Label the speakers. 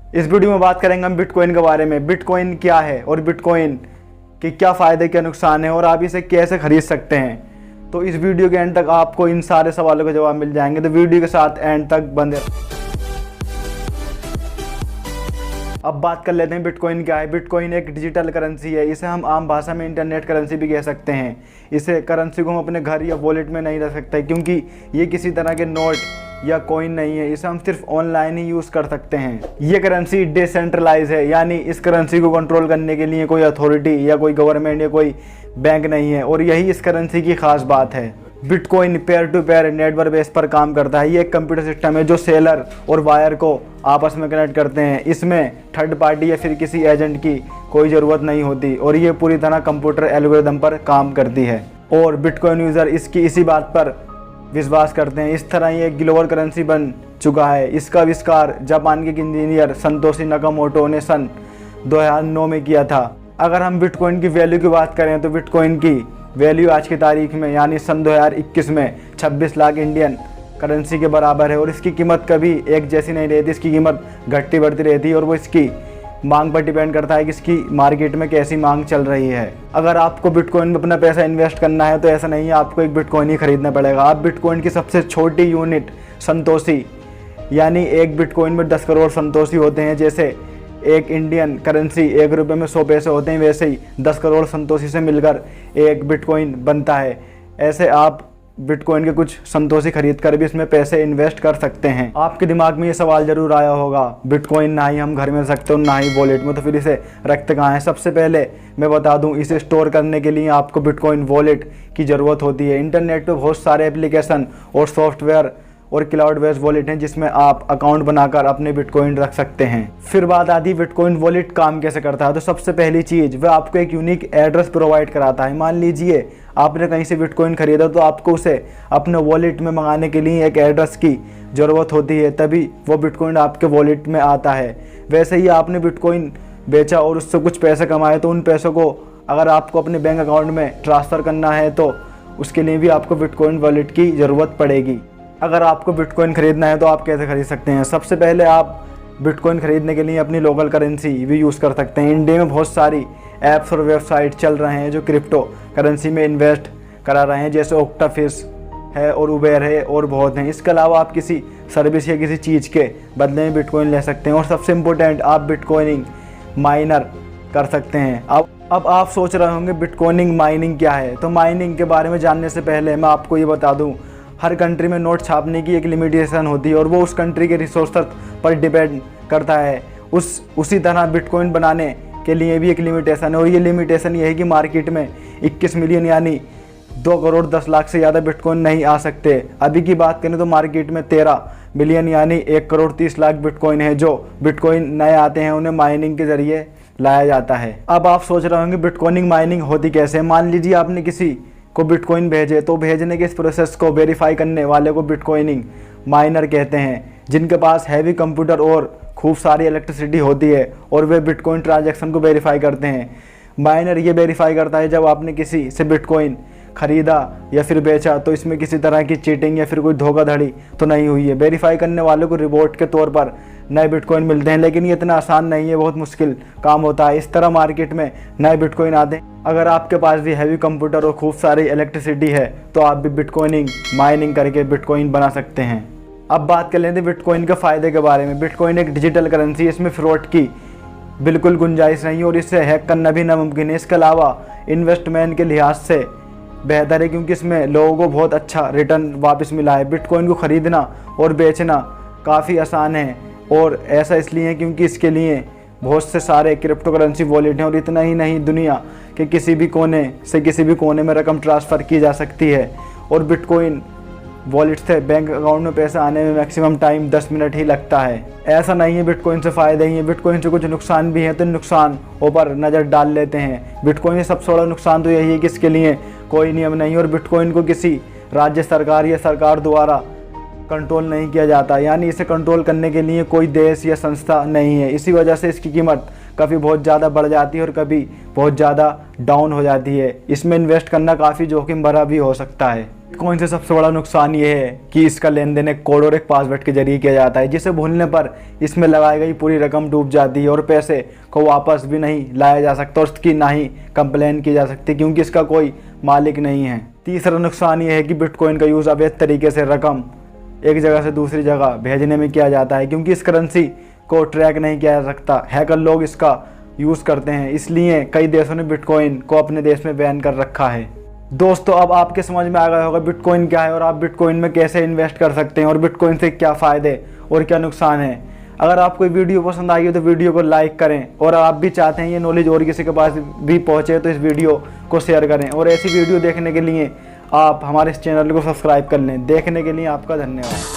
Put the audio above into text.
Speaker 1: इस वीडियो में बात करेंगे हम बिटकॉइन के बारे में। बिटकॉइन क्या है और बिटकॉइन के क्या फ़ायदे क्या नुकसान है और आप इसे कैसे खरीद सकते हैं। तो इस वीडियो के एंड तक आपको इन सारे सवालों के जवाब मिल जाएंगे, तो वीडियो के साथ एंड तक बने। अब बात कर लेते हैं बिटकॉइन क्या है। बिटकॉइन एक डिजिटल करेंसी है। इसे हम आम भाषा में इंटरनेट करेंसी भी कह सकते हैं। इसे करेंसी को हम अपने घर या वॉलेट में नहीं रख सकते क्योंकि ये किसी तरह के नोट या कॉइन नहीं है। इसे हम सिर्फ ऑनलाइन ही यूज़ कर सकते हैं। ये करेंसी डिसेंट्रलाइज है, यानी इस करेंसी को कंट्रोल करने के लिए कोई अथॉरिटी या कोई गवर्नमेंट या कोई बैंक नहीं है, और यही इस करेंसी की खास बात है। Bitcoin peer to peer network base पर काम करता है। ये एक कंप्यूटर सिस्टम है जो सेलर और बायर को आपस में कनेक्ट करते हैं। इसमें थर्ड पार्टी या फिर किसी एजेंट की कोई ज़रूरत नहीं होती और ये पूरी तरह कंप्यूटर एल्गोरिदम पर काम करती है, और बिटकॉइन यूज़र इसकी इसी बात पर विश्वास करते हैं। इस तरह ये एक ग्लोबल करेंसी बन चुका है। इसका आविष्कार जापान के इंजीनियर संतोशी नाकामोटो ने सन 2009 में किया था। अगर हम बिटकॉइन की वैल्यू की बात करें तो बिटकॉइन की वैल्यू आज की तारीख में यानी सन 2021 में 26 लाख इंडियन करेंसी के बराबर है, और इसकी कीमत कभी एक जैसी नहीं रहती। इसकी कीमत घटती बढ़ती रहती है और वो इसकी मांग पर डिपेंड करता है कि इसकी मार्केट में कैसी मांग चल रही है। अगर आपको बिटकॉइन में अपना पैसा इन्वेस्ट करना है तो ऐसा नहीं है आपको एक बिटकॉइन ही खरीदना पड़ेगा। आप बिटकॉइन की सबसे छोटी यूनिट संतोषी, यानी एक बिटकॉइन में 10 करोड़ संतोषी होते हैं। जैसे एक इंडियन करेंसी 1 रुपये में 100 पैसे होते हैं, वैसे ही 10 करोड़ संतोषी से मिलकर एक बिटकॉइन बनता है। ऐसे आप बिटकॉइन के कुछ संतोषी खरीद कर भी इसमें पैसे इन्वेस्ट कर सकते हैं। आपके दिमाग में ये सवाल जरूर आया होगा, बिटकॉइन ना ही हम घर में रख सकते हो ना ही वॉलेट में, तो फिर इसे रखते कहाँ हैं। सबसे पहले मैं बता दूं, इसे स्टोर करने के लिए आपको बिटकॉइन वॉलेट की ज़रूरत होती है। इंटरनेट पर बहुत सारे एप्लीकेशन और सॉफ्टवेयर और क्लाउड बेस्ड वॉलेट हैं जिसमें आप अकाउंट बनाकर अपने बिटकॉइन रख सकते हैं। फिर बात आती है बिटकॉइन वॉलेट काम कैसे करता है। तो सबसे पहली चीज़, वह आपको एक यूनिक एड्रेस प्रोवाइड कराता है। मान लीजिए आपने कहीं से बिटकॉइन खरीदा तो आपको उसे अपने वॉलेट में मंगाने के लिए एक एड्रेस की ज़रूरत होती है, तभी वो बिटकॉइन आपके वॉलेट में आता है। वैसे ही आपने बिटकॉइन बेचा और उससे कुछ पैसे कमाए तो उन पैसों को अगर आपको अपने बैंक अकाउंट में ट्रांसफ़र करना है तो उसके लिए भी आपको बिटकॉइन वॉलेट की ज़रूरत पड़ेगी। अगर आपको बिटकॉइन खरीदना है तो आप कैसे खरीद सकते हैं। सबसे पहले आप बिटकॉइन खरीदने के लिए अपनी लोकल करेंसी भी यूज़ कर सकते हैं। इंडिया में बहुत सारी ऐप्स और वेबसाइट चल रहे हैं जो क्रिप्टो करेंसी में इन्वेस्ट करा रहे हैं, जैसे ऑक्टाफिश है और उबेर है और बहुत हैं। इसके अलावा आप किसी सर्विस या किसी चीज़ के बदले में बिटकॉइन ले सकते हैं, और सबसे इम्पोर्टेंट आप बिटकॉइनिंग माइनर कर सकते हैं। अब आप सोच रहे होंगे बिटकॉइनिंग माइनिंग क्या है। तो माइनिंग के बारे में जानने से पहले मैं आपको ये बता दूँ, हर कंट्री में नोट छापने की एक लिमिटेशन होती है और वो उस कंट्री के रिसोर्स पर डिपेंड करता है। उसी तरह बिटकॉइन बनाने के लिए भी एक लिमिटेशन है, और ये लिमिटेशन ये है कि मार्केट में 21 मिलियन यानी 2 करोड़ 10 लाख से ज़्यादा बिटकॉइन नहीं आ सकते। अभी की बात करें तो मार्केट में 13 मिलियन यानी 1 करोड़ 30 लाख बिटकॉइन है। जो बिटकॉइन नए आते हैं उन्हें माइनिंग के ज़रिए लाया जाता है। अब आप सोच रहे होंगे बिटकॉइनिंग माइनिंग होती कैसे। मान लीजिए आपने किसी को बिटकॉइन भेजे, तो भेजने के इस प्रोसेस को वेरीफाई करने वाले को बिटकॉइनिंग माइनर कहते हैं, जिनके पास हैवी कंप्यूटर और खूब सारी इलेक्ट्रिसिटी होती है और वे बिटकॉइन ट्रांजैक्शन को वेरीफाई करते हैं। माइनर ये वेरीफाई करता है जब आपने किसी से बिटकॉइन खरीदा या फिर बेचा तो इसमें किसी तरह की चीटिंग या फिर कोई धोखाधड़ी तो नहीं हुई है। वेरीफाई करने वालों को रिवॉर्ड के तौर पर नए बिटकॉइन मिलते हैं, लेकिन ये इतना आसान नहीं है, बहुत मुश्किल काम होता है। इस तरह मार्केट में नए बिटकॉइन आते हैं। अगर आपके पास भी हैवी कंप्यूटर और खूब सारी इलेक्ट्रिसिटी है तो आप भी बिटकॉइनिंग माइनिंग करके बिटकॉइन बना सकते हैं। अब बात कर लेते हैं बिटकॉइन के फ़ायदे के बारे में। बिटकॉइन एक डिजिटल करेंसी है, इसमें फ्रॉड की बिल्कुल गुंजाइश नहीं है और इससे हैक करना भी नामुमकिन है। इसके अलावा इन्वेस्टमेंट के लिहाज से बेहतर है क्योंकि इसमें लोगों को बहुत अच्छा रिटर्न वापस मिला है। बिटकॉइन को ख़रीदना और बेचना काफ़ी आसान है, और ऐसा इसलिए है क्योंकि इसके लिए बहुत से सारे क्रिप्टो करेंसी वॉलेट हैं, और इतना ही नहीं, दुनिया के किसी भी कोने से किसी भी कोने में रकम ट्रांसफ़र की जा सकती है। और बिटकॉइन वॉलेट से बैंक अकाउंट में पैसा आने में मैक्सिमम टाइम 10 मिनट ही लगता है। ऐसा नहीं है बिटकॉइन से फ़ायदे ही हैं, बिटकॉइन से कुछ नुकसान भी हैं, तो नुकसान ऊपर नज़र डाल लेते हैं। बिटकॉइन से सबसे बड़ा नुकसान तो यही है कि इसके लिए कोई नियम नहीं, और बिटकॉइन को किसी राज्य सरकार या सरकार द्वारा कंट्रोल नहीं किया जाता, यानी इसे कंट्रोल करने के लिए कोई देश या संस्था नहीं है। इसी वजह से इसकी कीमत कभी बहुत ज़्यादा बढ़ जाती है और कभी बहुत ज़्यादा डाउन हो जाती है। इसमें इन्वेस्ट करना काफ़ी जोखिम भरा भी हो सकता है। बिटकॉइन से सबसे बड़ा नुकसान ये है कि इसका लेन देन एक कोड और एक पासवर्ड के जरिए किया जाता है, जिसे भूलने पर इसमें लगाई गई पूरी रकम डूब जाती है और पैसे को वापस भी नहीं लाया जा सकता और उसकी ना ही कंप्लेन की जा सकती क्योंकि इसका कोई मालिक नहीं है। तीसरा नुकसान ये है कि बिटकॉइन का यूज़ अवैध तरीके से रकम एक जगह से दूसरी जगह भेजने में किया जाता है, क्योंकि इस करेंसी को ट्रैक नहीं किया जा सकता। हैकर लोग इसका यूज़ करते हैं, इसलिए कई देशों ने बिटकॉइन को अपने देश में बैन कर रखा है। दोस्तों, अब आपके समझ में आ गया होगा बिटकॉइन क्या है और आप बिटकॉइन में कैसे इन्वेस्ट कर सकते हैं और बिटकॉइन से क्या फ़ायदे और क्या नुकसान है। अगर आपको वीडियो पसंद आई हो तो वीडियो को लाइक करें, और आप भी चाहते हैं ये नॉलेज और किसी के पास भी पहुंचे तो इस वीडियो को शेयर करें, और ऐसी वीडियो देखने के लिए आप हमारे इस चैनल को सब्सक्राइब कर लें। देखने के लिए आपका धन्यवाद।